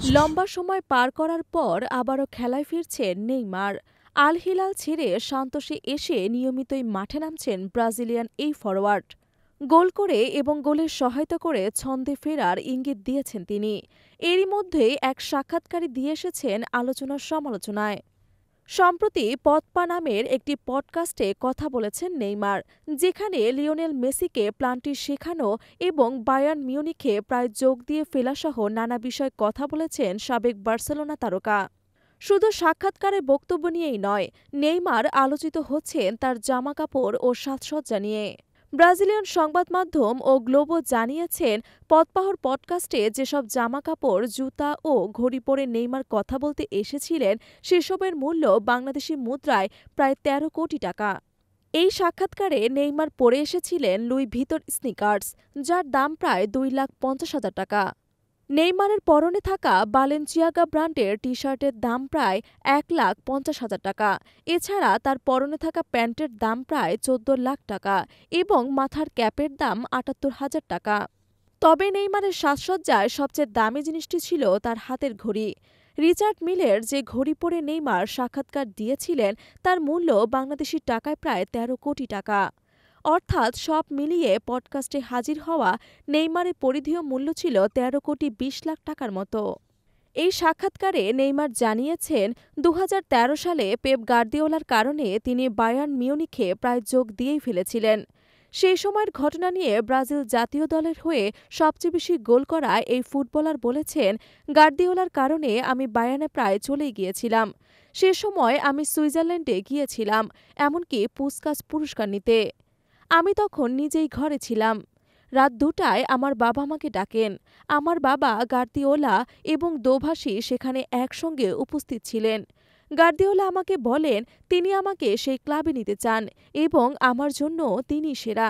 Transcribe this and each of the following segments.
লম্বা সময় পার করার পর আবারও খেলায় ফিরছেন নেইমার। আল হিলাল ছেড়ে সান্তোসে এসে নিয়মিতই মাঠে নামছেন ব্রাজিলিয়ান এই ফরোয়ার্ড। গোল করে এবং গোলের সহায়তা করে ছন্দে ফেরার ইঙ্গিত দিয়েছেন তিনি। এরই মধ্যে এক সাক্ষাৎকারে দিয়ে এসেছেন আলোচনার সমালোচনায়। সম্প্রতি পদপা নামের একটি পডকাস্টে কথা বলেছেন নেইমার, যেখানে লিওনেল মেসিকে প্ল্যানটি শেখানো এবং বায়ার্ন মিউনিখে প্রায় যোগ দিয়ে ফেলাসহ নানা বিষয়ে কথা বলেছেন সাবেক বার্সেলোনা তারকা। শুধু সাক্ষাৎকারে বক্তব্য নিয়েই নয়, নেইমার আলোচিত হচ্ছেন তার জামাকাপড় ও সাজসজ্জা নিয়ে। ব্রাজিলিয়ান সংবাদ মাধ্যম ও গ্লোবো জানিয়েছেন, পদপাহর পডকাস্টে যেসব জামাকাপড়, জুতা ও ঘড়ি পরে নেইমার কথা বলতে এসেছিলেন, সেসবের মূল্য বাংলাদেশি মুদ্রায় প্রায় ১৩ কোটি টাকা। এই সাক্ষাৎকারে নেইমার পরে এসেছিলেন লুই ভিতর স্নিকার্স, যার দাম প্রায় ২,৫০,০০০ টাকা। নেইমারের পরনে থাকা বালেনচিয়াগা ব্র্যান্ডের টি শার্টের দাম প্রায় ১,৫০,০০০ টাকা। এছাড়া তার পরনে থাকা প্যান্টের দাম প্রায় ১৪ লাখ টাকা এবং মাথার ক্যাপের দাম ৭৮,০০০ টাকা। তবে নেইমারের সাজসজ্জায় সবচেয়ে দামি জিনিসটি ছিল তার হাতের ঘড়ি। রিচার্ড মিলের যে ঘড়ি পরে নেইমার সাক্ষাৎকার দিয়েছিলেন, তার মূল্য বাংলাদেশি টাকায় প্রায় ১৩ কোটি টাকা। অর্থাৎ সব মিলিয়ে পডকাস্টে হাজির হওয়া নেইমারের পরিধেয় মূল্য ছিল ১৩ কোটি ২০ লাখ টাকার মতো। এই সাক্ষাৎকারে নেইমার জানিয়েছেন, ২০১৩ সালে পেপ গার্দিওলার কারণে তিনি বায়ার্ন মিউনিখে প্রায় যোগ দিয়েই ফেলেছিলেন। সেই সময়ের ঘটনা নিয়ে ব্রাজিল জাতীয় দলের হয়ে সবচেয়ে বেশি গোল করা এই ফুটবলার বলেছেন, গার্দিওলার কারণে আমি বায়ার্নে প্রায় চলেই গিয়েছিলাম। সে সময় আমি সুইজারল্যান্ডে গিয়েছিলাম, এমনকি পুসকাস পুরস্কার নিতে। আমি তখন নিজেই ঘরে ছিলাম। রাত ২টায় আমার বাবা আমাকে ডাকেন। আমার বাবা, গার্দিওলা এবং দোভাষী সেখানে একসঙ্গে উপস্থিত ছিলেন। গার্দিওলা আমাকে বলেন তিনি আমাকে সেই ক্লাবে নিতে চান এবং আমার জন্য তিনি সেরা।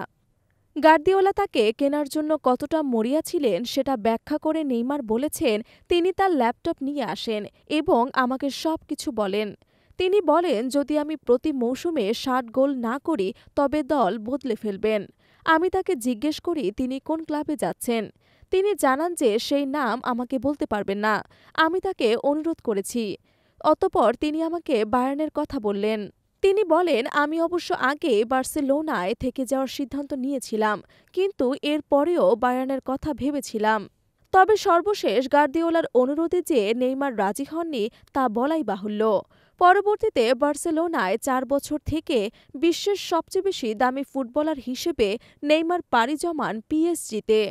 গার্দিওলা তাকে কেনার জন্য কতটা মরিয়া ছিলেন সেটা ব্যাখ্যা করে নেইমার বলেছেন, তিনি তার ল্যাপটপ নিয়ে আসেন এবং আমাকে সবকিছু বলেন। তিনি বলেন যদি আমি প্রতি মৌসুমে ৬০ গোল না করি তবে দল বদলে ফেলবেন। আমি তাকে জিজ্ঞেস করি তিনি কোন ক্লাবে যাচ্ছেন। তিনি জানান যে সেই নাম আমাকে বলতে পারবেন না। আমি তাকে অনুরোধ করেছি। অতঃপর তিনি আমাকে বায়ার্নের কথা বললেন। তিনি বলেন, আমি অবশ্য আগে বার্সেলোনায় থেকে যাওয়ার সিদ্ধান্ত নিয়েছিলাম, কিন্তু এর পরেও বায়ার্নের কথা ভেবেছিলাম। তবে সর্বশেষ গার্দিওলার অনুরোধে যে নেইমার রাজি হননি তা বলাই বাহুল্য। পরবর্তীতে বার্সেলোনায় ৪ বছর থেকে বিশ্বের সবচেয়ে বেশি দামি ফুটবলার হিসেবে নেইমার পাড়ি জমান পিএসজিতে।